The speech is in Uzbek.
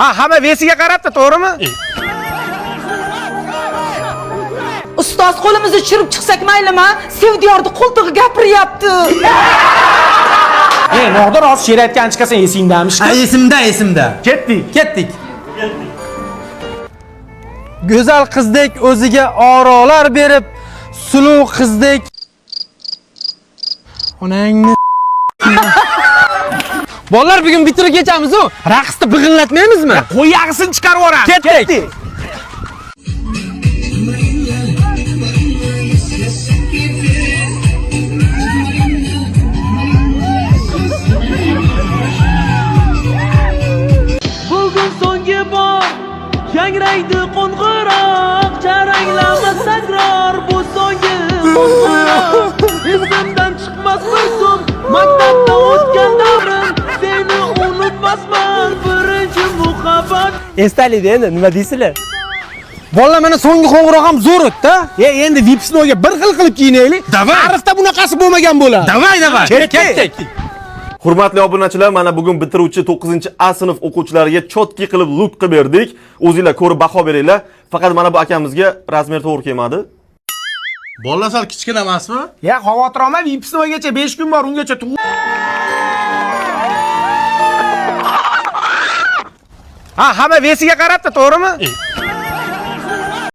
Ha, hamma vesiga qarabdi, to'g'rimi? Ustoz, qo'limizni tushirib chiqsak maylimi? Sevdiyorni qo'ltig'i gapiryapti. Nodir hozir she'r aytgan chiqasan esingdamish. Ha, esimda. Ketdik. Go'zal qizdek o'ziga orolar berib, suluv qizdek onangni Bolalar bugun bitirib kechamiz-ku. Raqsni big'illatmaymizmi? Qo'y yag'isini chiqarib yuboramiz. Ketdik. Bugun so'nggi bor yangraydi qo'ng'iroq, charanglama takror bu so'nggi qo'ng'iroq. Esimdan chiqmas bir so'm maktabda o'tgan davrim, seni unutmasman birinchi muhabbat. Eslaylik endi, nima deysizlar? Bolalar mana so'nggi qo'ng'iroq ham zo'r o'tdi. Endi vipsnoga bir xil qilib kiyinaylik. Tarixda bunaqasi bo'lmagan bo'ladi. Davay. Ketdik. Hurmatli obunachilar, mana bugun bitiruvchi 9-A sinf o'quvchilariga chotki qilib lut qilib berdik. O'zingizlar ko'rib baho beringlar. Faqat mana bu akamizga razmer to'g'ri kelmadi. Bolalar sal kichkina emasmi? Ya, xavotir olma, vipsnogacha 5 kun bor, ungacha Ha, hamma vesiga qarabdi, to'g'rimi?